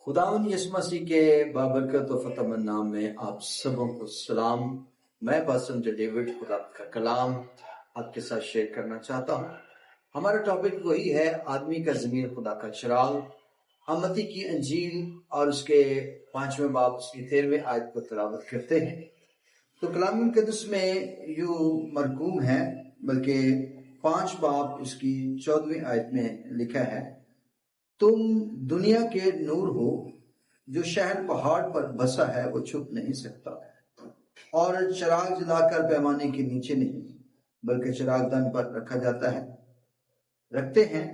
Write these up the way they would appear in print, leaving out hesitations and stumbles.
خداوند یسوع مسیح کے بابرکت و فتح مند نام میں آپ سبوں کو سلام۔ میں باسم ڈیوڈ خدا کا کلام آپ کے ساتھ شیئر کرنا چاہتا ہوں۔ ہمارا ٹاپک وہی ہے آدمی کا ضمیر خدا کا چراغ۔ ہم متی کی انجیل اور اس کے 5ویں باب اس کی 13ویں آیت کو تلاوت کرتے ہیں۔ تو کلام مقدس میں یوں مرقوم ہے، بلکہ 5 باب اس کی 14ویں آیت میں لکھا ہے، تم دنیا کے نور ہو، جو شہر پہاڑ پر بسا ہے وہ چھپ نہیں سکتا، اور چراغ جلا کر پیمانے کے نیچے نہیں بلکہ چراغ دان پر رکھا جاتا ہے، رکھتے ہیں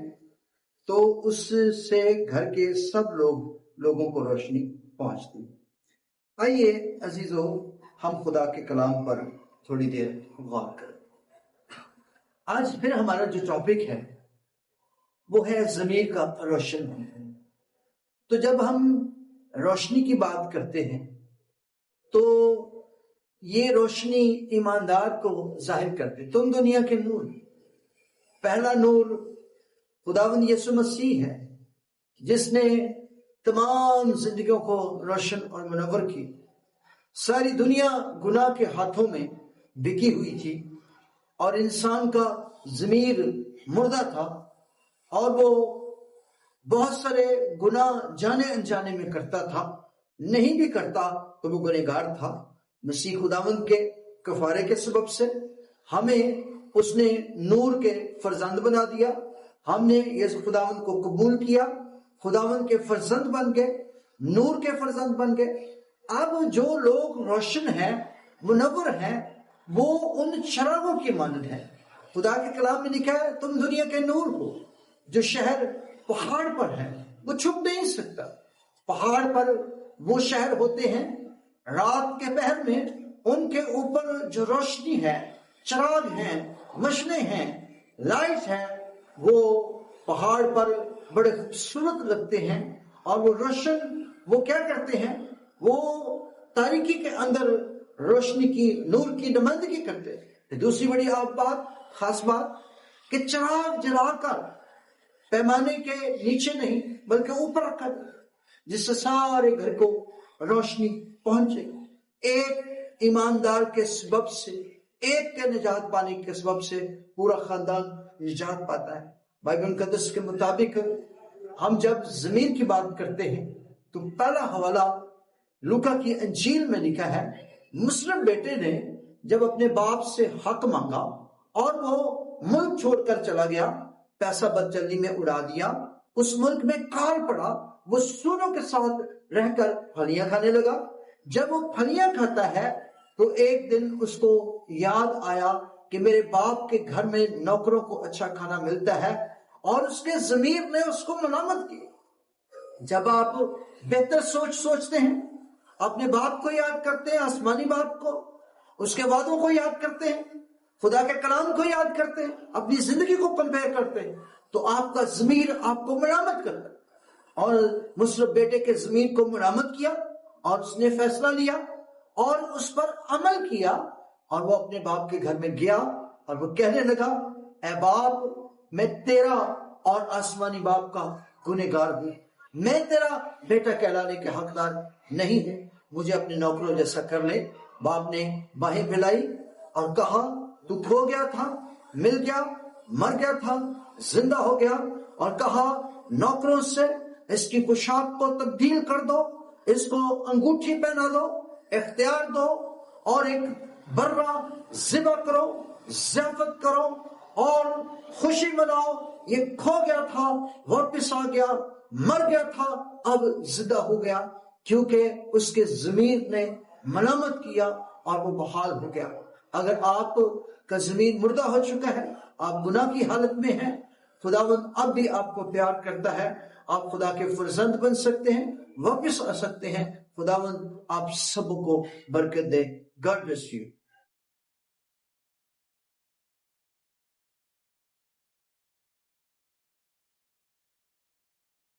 تو اس سے گھر کے سب لوگوں کو روشنی پہنچتی۔ آئیے عزیزو، ہم خدا کے کلام پر تھوڑی دیر غور کریں۔ آج پھر ہمارا جو ٹاپک ہے وہ ہے ضمیر کا روشن ہونا۔ تو جب ہم روشنی کی بات کرتے ہیں تو یہ روشنی ایماندار کو ظاہر کرتے۔ تم دنیا کے نور، پہلا نور خداوند یسوع مسیح ہے، جس نے تمام زندگیوں کو روشن اور منور کی۔ ساری دنیا گناہ کے ہاتھوں میں بکی ہوئی تھی اور انسان کا ضمیر مردہ تھا، اور وہ بہت سارے گناہ جانے انجانے میں کرتا تھا، نہیں بھی کرتا تو وہ گنہگار تھا۔ مسیح خداوند کے کفارے کے سبب سے ہمیں اس نے نور کے فرزند بنا دیا۔ ہم نے یسوع خداوند کو قبول کیا، خداوند کے فرزند بن گئے، نور کے فرزند بن گئے۔ اب جو لوگ روشن ہیں، منور ہیں، وہ ان چراغوں کی مانند ہیں۔ خدا کے کلام میں لکھا ہے، تم دنیا کے نور ہو، جو شہر پہاڑ پر ہے وہ چھپ نہیں سکتا۔ پہاڑ پر وہ شہر ہوتے ہیں، رات کے پہر میں ان کے اوپر جو روشنی ہے، چراغ ہیں، مشنیں ہیں، لائٹ ہے، وہ پہاڑ پر بڑے خوبصورت لگتے ہیں، اور وہ روشن وہ کیا کرتے ہیں، وہ تاریکی کے اندر روشنی کی، نور کی نمائندگی کرتے ہیں۔ دوسری بڑی خاص بات کہ چراغ جلا کر پیمانے کے نیچے نہیں بلکہ اوپر رکھا جائے، جس سے سارے گھر کو روشنی پہنچے۔ ایک ایماندار کے سبب سے، ایک کے نجات پانے کے سبب سے پورا خاندان نجات پاتا ہے۔ بائبل مقدس کے مطابق ہم جب ضمیر کی بات کرتے ہیں تو پہلا حوالہ لوکا کی انجیل میں لکھا ہے، مصر بیٹے نے جب اپنے باپ سے حق مانگا اور وہ ملک چھوڑ کر چلا گیا، پیسہ بدچلنی میں اڑا دیا، اس ملک میں کال پڑا، وہ سوروں کے ساتھ رہ کر پھلیاں کھانے لگا۔ جب وہ پھلیاں کھاتا ہے تو ایک دن اس کو یاد آیا کہ میرے باپ کے گھر میں نوکروں کو اچھا کھانا ملتا ہے، اور اس کے ضمیر نے اس کو ملامت کی۔ جب آپ بہتر سوچتے ہیں، اپنے باپ کو یاد کرتے ہیں، آسمانی باپ کو، اس کے وعدوں کو یاد کرتے ہیں، خدا کے کلام کو یاد کرتے ہیں، اپنی زندگی کو کمپیئر کرتے ہیں، تو آپ کا ضمیر آپ کو ملامت کرتا ہے۔ اور مصر بیٹے کے ضمیر کو ملامت کیا، اور اس نے فیصلہ لیا اور اس پر عمل کیا، اور وہ اپنے باپ کے گھر میں گیا اور وہ کہنے لگا، اے باپ، میں تیرا اور آسمانی باپ کا گنہگار ہوں، میں تیرا بیٹا کہلانے کے حقدار نہیں ہوں، مجھے اپنے نوکروں جیسا کر لے۔ باپ نے باہیں پھیلائی اور کہا، تو کھو گیا تھا، مل گیا، مر گیا تھا، زندہ ہو گیا، اور کہا نوکروں سے اس کی پوشاک کو تبدیل کر دو، اس کو انگوٹھی پہنا دو، اختیار دو، اور ایک برا ذبح کرو، ضیافت کرو اور خوشی مناؤ۔ یہ کھو گیا تھا، واپس آ گیا، مر گیا تھا، اب زندہ ہو گیا، کیونکہ اس کے ضمیر نے ملامت کیا اور وہ بحال ہو گیا۔ اگر آپ کا ضمیر مردہ ہو چکا ہے، آپ گناہ کی حالت میں ہیں، خداوند اب بھی آپ کو پیار کرتا ہے، آپ خدا کے فرزند بن سکتے ہیں، واپس آ سکتے ہیں۔ خداوند آپ سب کو برکت دے۔ God bless you.